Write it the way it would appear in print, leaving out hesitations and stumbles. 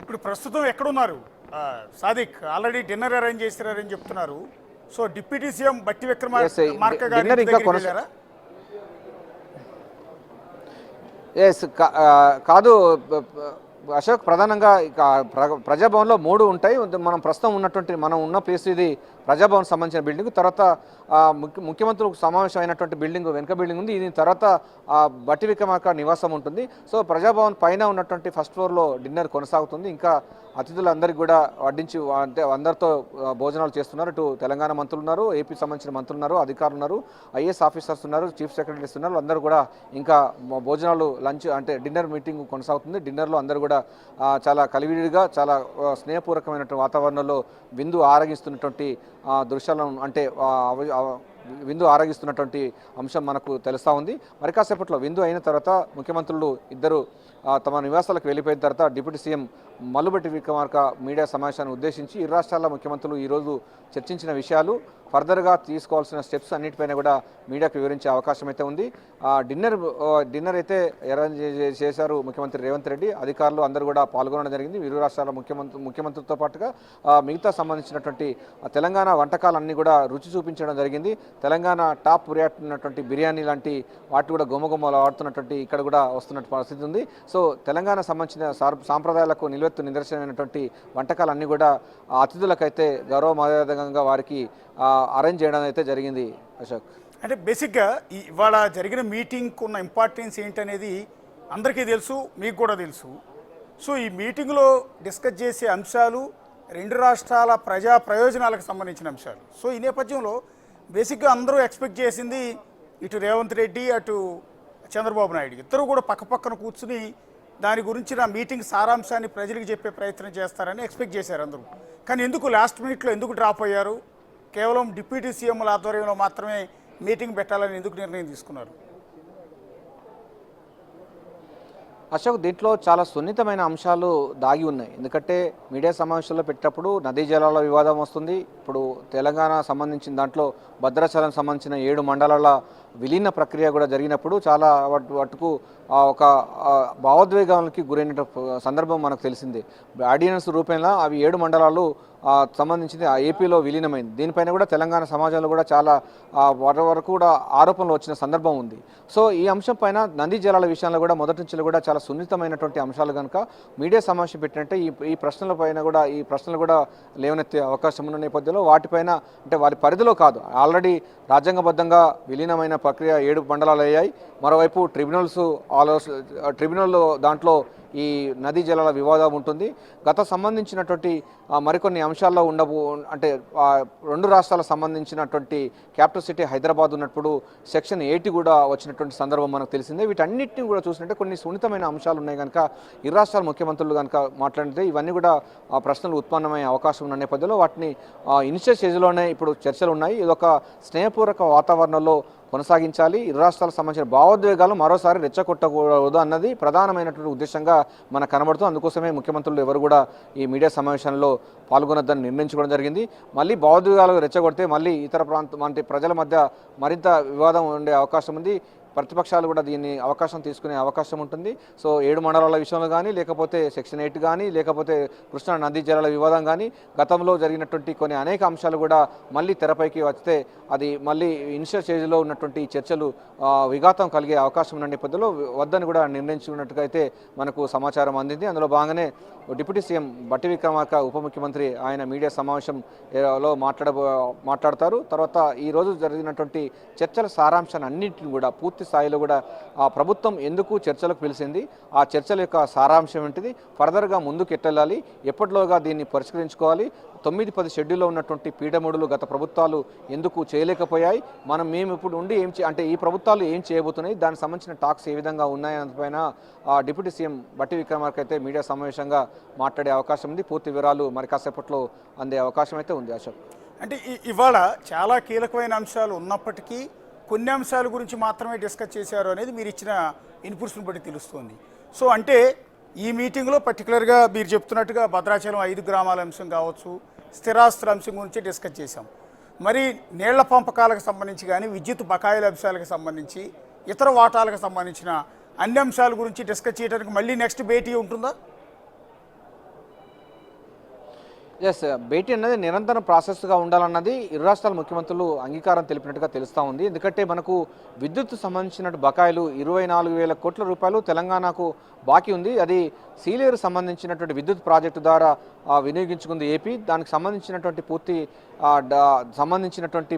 ఇప్పుడు ప్రస్తుతం ఎక్కడున్నారు సాదిక్? ఆల్రెడీ డిన్నర్ అరేంజ్ చేశారని చెప్తున్నారు. సో డిప్యూటీ సీఎం బట్టి విక్రమార్క గారి ఇంటి దగ్గరికి వెళ్ళారా? కాదు అశోక్, ప్రధానంగా ప్రజాభవన్లో 3 ఉంటాయి. మనం ఉన్న ప్లేస్ ఇది ప్రజాభవన్ సంబంధించిన బిల్డింగ్. తర్వాత ముఖ్యమంత్రులకు సమావేశం అయినటువంటి బిల్డింగ్ వెనుక బిల్డింగ్ ఉంది. దీని తర్వాత బట్టి విక్రమార్క నివాసం ఉంటుంది. సో ప్రజాభవన్ పైన ఉన్నటువంటి ఫస్ట్ ఫ్లోర్లో డిన్నర్ కొనసాగుతుంది. ఇంకా అతిథులందరికీ కూడా వడ్డించి అంటే అందరితో భోజనాలు చేస్తున్నారు. ఇటు తెలంగాణ మంత్రులు ఉన్నారు, ఏపీ సంబంధించిన మంత్రులు ఉన్నారు, అధికారులు ఉన్నారు, ఐఏఎస్ ఆఫీసర్స్ ఉన్నారు, చీఫ్ సెక్రటరీస్ ఉన్నారు. అందరూ కూడా ఇంకా భోజనాలు లంచ్ అంటే డిన్నర్ మీటింగ్ కొనసాగుతుంది. డిన్నర్లో అందరూ కూడా చాలా కలివిడిగా చాలా స్నేహపూర్వకమైనటువంటి వాతావరణంలో విందు ఆరగిస్తున్నటువంటి దృశ్యాలను అంటే విందు ఆరగిస్తున్నటువంటి అంశం మనకు తెలుస్తూ ఉంది. మరి కాసేపట్లో విందు అయిన తర్వాత ముఖ్యమంత్రులు ఇద్దరు తమ నివాసాలకు వెళ్ళిపోయిన తర్వాత deputy CM Mallu Bhatti Vikramarka media సమావేశాన్ని ఉద్దేశించి ఇరు రాష్ట్రాల ముఖ్యమంత్రులు ఈరోజు చర్చించిన విషయాలు, ఫర్దర్గా తీసుకోవాల్సిన స్టెప్స్ అన్నిటిపైన కూడా మీడియాకు వివరించే అవకాశం అయితే ఉంది. డిన్నర్ అయితే అరేంజ్ చేశారు ముఖ్యమంత్రి రేవంత్ రెడ్డి. అధికారులు అందరూ కూడా పాల్గొనడం జరిగింది. ఇరు రాష్ట్రాల ముఖ్యమంత్రులతో పాటుగా మిగతా సంబంధించినటువంటి తెలంగాణ వంటకాలన్నీ కూడా రుచి చూపించడం జరిగింది. తెలంగాణ టాప్ ఉన్నటువంటి బిర్యానీ లాంటి వాటి కూడా గుమ్మగుమ్మలు ఆడుతున్నటువంటి ఇక్కడ కూడా వస్తున్నటువంటి పరిస్థితి ఉంది. సో తెలంగాణ సంబంధించిన సాంప్రదాయాలకు నిదర్శనమైనటువంటి వంటకాలన్నీ కూడా అతిథులకైతే గౌరవ మర్యాదగా వారికి అరేంజ్ చేయడం అయితే జరిగింది. అశోక్, అంటే బేసిక్గా ఇవాళ జరిగిన మీటింగ్కి ఉన్న ఇంపార్టెన్స్ ఏంటనేది అందరికీ తెలుసు, మీకు కూడా తెలుసు. సో ఈ మీటింగ్లో డిస్కస్ చేసే అంశాలు 2 రాష్ట్రాల ప్రజా ప్రయోజనాలకు సంబంధించిన అంశాలు. సో ఈ నేపథ్యంలో బేసిక్గా అందరూ ఎక్స్పెక్ట్ చేసింది ఇటు రేవంత్ రెడ్డి అటు చంద్రబాబు నాయుడు ఇద్దరు కూడా పక్కపక్కన కూర్చుని దాని గురించిన మీటింగ్ సారాంశాన్ని ప్రజలకు చెప్పే ప్రయత్నం చేస్తారని ఎక్స్పెక్ట్ చేశారు అందరూ. కానీ ఎందుకు లాస్ట్ మినిట్లో ఎందుకు డ్రాప్ అయ్యారు? కేవలం డిప్యూటీ సీఎంల ఆధ్వర్యంలో మాత్రమే మీటింగ్ పెట్టాలని ఎందుకు నిర్ణయం తీసుకున్నారు? అశోక్, దీంట్లో చాలా సున్నితమైన అంశాలు దాగి ఉన్నాయి. ఎందుకంటే మీడియా సమావేశంలో పెట్టినప్పుడు నదీ జలాల వివాదం వస్తుంది. ఇప్పుడు తెలంగాణ సంబంధించిన దాంట్లో భద్రాచలం సంబంధించిన 7 మండలాల విలీన ప్రక్రియ కూడా జరిగినప్పుడు చాలా వాటికు ఒక భావోద్వేగాలకి గురైన సందర్భం మనకు తెలిసింది. ఆర్డినెన్స్ రూపేణా అవి 7 మండలాలు సంబంధించింది ఏపీలో విలీనమైంది. దీనిపైన కూడా తెలంగాణ సమాజంలో కూడా చాలా వరకు కూడా ఆరోపణలు వచ్చిన సందర్భం ఉంది. సో ఈ అంశం పైన నదీ జలాల విషయంలో కూడా మొదటి నుంచి కూడా చాలా సున్నితమైనటువంటి అంశాలు కనుక మీడియా సమావేశం పెట్టినట్టే ఈ ప్రశ్నలు కూడా లేవనెత్తే అవకాశం ఉన్న నేపథ్యంలో వాటిపైన అంటే వారి పరిధిలో కాదు, ఆల్రెడీ రాజ్యాంగబద్ధంగా విలీనమైన ప్రక్రియ 7 మండలాలు అయ్యాయి. మరోవైపు ట్రిబ్యునల్ దాంట్లో ఈ నదీ జలాల వివాదం ఉంటుంది. గత సంబంధించినటువంటి మరికొన్ని అంశాల్లో అంటే 2 రాష్ట్రాలకు సంబంధించినటువంటి క్యాపిటల్ సిటీ హైదరాబాద్ ఉన్నప్పుడు సెక్షన్ 80 కూడా వచ్చినటువంటి సందర్భం మనకు తెలిసిందే. వీటన్నిటిని కూడా చూసినట్టే కొన్ని సున్నితమైన అంశాలు ఉన్నాయి కనుక ఇరు రాష్ట్రాల ముఖ్యమంత్రులు కనుక మాట్లాడితే ఇవన్నీ కూడా ప్రశ్నలు ఉత్పన్నమయ్యే అవకాశం ఉన్న నేపథ్యంలో వాటిని ఇనిషియల్ స్టేజ్లోనే ఇప్పుడు చర్చలు ఉన్నాయి. ఇదొక స్నేహపూర్వక వాతావరణంలో కొనసాగించాలి. ఇరు రాష్ట్రాలకు సంబంధించిన భావోద్వేగాలు మరోసారి రెచ్చగొట్టకూడదు అన్నది ప్రధానమైనటువంటి ఉద్దేశంగా మనకు కనబడుతుంది. అందుకోసమే ముఖ్యమంత్రులు ఎవరు కూడా ఈ మీడియా సమావేశంలో పాల్గొనొద్దని నిర్ణయించుకోవడం జరిగింది. మళ్ళీ భావోద్వేగాలు రెచ్చగొడితే మళ్ళీ ఇతర అంటే ప్రజల మధ్య మరింత వివాదం ఉండే అవకాశం ఉంది. ప్రతిపక్షాలు కూడా దీన్ని అవకాశం తీసుకునే అవకాశం ఉంటుంది. సో 7 మండలాల విషయంలో కానీ, లేకపోతే సెక్షన్ 8 కానీ, లేకపోతే కృష్ణా నదీ జలాల వివాదం కానీ, గతంలో జరిగినటువంటి కొన్ని అనేక అంశాలు కూడా మళ్ళీ తెరపైకి వస్తే అది మళ్ళీ ఇనిషియల్ స్టేజ్లో ఉన్నటువంటి చర్చలు విఘాతం కలిగే అవకాశం ఉన్న నేపథ్యంలో వద్దని కూడా నిర్ణయించుకున్నట్టుగా అయితే మనకు సమాచారం అందింది. అందులో భాగంగానే డిప్యూటీ సీఎం బట్టి విక్రమార్క ఉప ముఖ్యమంత్రి ఆయన మీడియా సమావేశంలో మాట్లాడతారు. తర్వాత ఈరోజు జరిగినటువంటి చర్చల సారాంశాన్ని అన్నింటిని కూడా పూర్తి స్థాయిలో కూడా ప్రభుత్వం ఎందుకు చర్చలకు పిలిచింది, ఆ చర్చల యొక్క సారాంశం ఏంటిది, ఫర్దర్గా ముందుకు ఎట్టెళ్ళాలి, ఎప్పటిలోగా దీన్ని పరిష్కరించుకోవాలి, 9-10 షెడ్యూల్లో ఉన్నటువంటి పీడముడులు గత ప్రభుత్వాలు ఎందుకు చేయలేకపోయాయి, మేము ఇప్పుడు ఉండి అంటే ఈ ప్రభుత్వాలు ఏం చేయబోతున్నాయి, దానికి సంబంధించిన టాక్స్ ఏ విధంగా ఉన్నాయనేదానిపైన డిప్యూటీ సీఎం బట్టి విక్రమార్క అయితే మీడియా సమావేశంగా మాట్లాడే అవకాశం ఉంది. పూర్తి వివరాలు మరి కాసేపట్లో అందే అవకాశం అయితే ఉంది. అశోక్, అంటే ఇవాళ చాలా కీలకమైన అంశాలు ఉన్నప్పటికీ కొన్ని అంశాల గురించి మాత్రమే డిస్కస్ చేశారు అనేది మీరు ఇచ్చిన ఇన్పుట్స్ని బట్టి తెలుస్తుంది. సో అంటే ఈ మీటింగ్లో పర్టికులర్గా మీరు చెప్తున్నట్టుగా భద్రాచలం 5 గ్రామాల అంశం కావచ్చు, స్థిరాస్తుల అంశం గురించి డిస్కస్ చేశాం. మరి నీళ్ల పంపకాలకు సంబంధించి కానీ, విద్యుత్ బకాయిల అంశాలకు సంబంధించి, ఇతర వాటాలకు సంబంధించిన అన్ని అంశాల గురించి డిస్కస్ చేయడానికి మళ్ళీ నెక్స్ట్ భేటీ ఉంటుందా? ఎస్, భేటీ అన్నది నిరంతరం ప్రాసెస్గా ఉండాలన్నది ఇరు రాష్ట్రాల ముఖ్యమంత్రులు అంగీకారం తెలిపినట్టుగా తెలుస్తూ ఉంది. ఎందుకంటే మనకు విద్యుత్ సంబంధించిన బకాయిలు 24,000 కోట్ల రూపాయలు తెలంగాణకు బాకీ ఉంది. అది సీలేరు సంబంధించినటువంటి విద్యుత్ ప్రాజెక్టు ద్వారా వినియోగించుకుంది ఏపీ. దానికి సంబంధించినటువంటి పూర్తి సంబంధించినటువంటి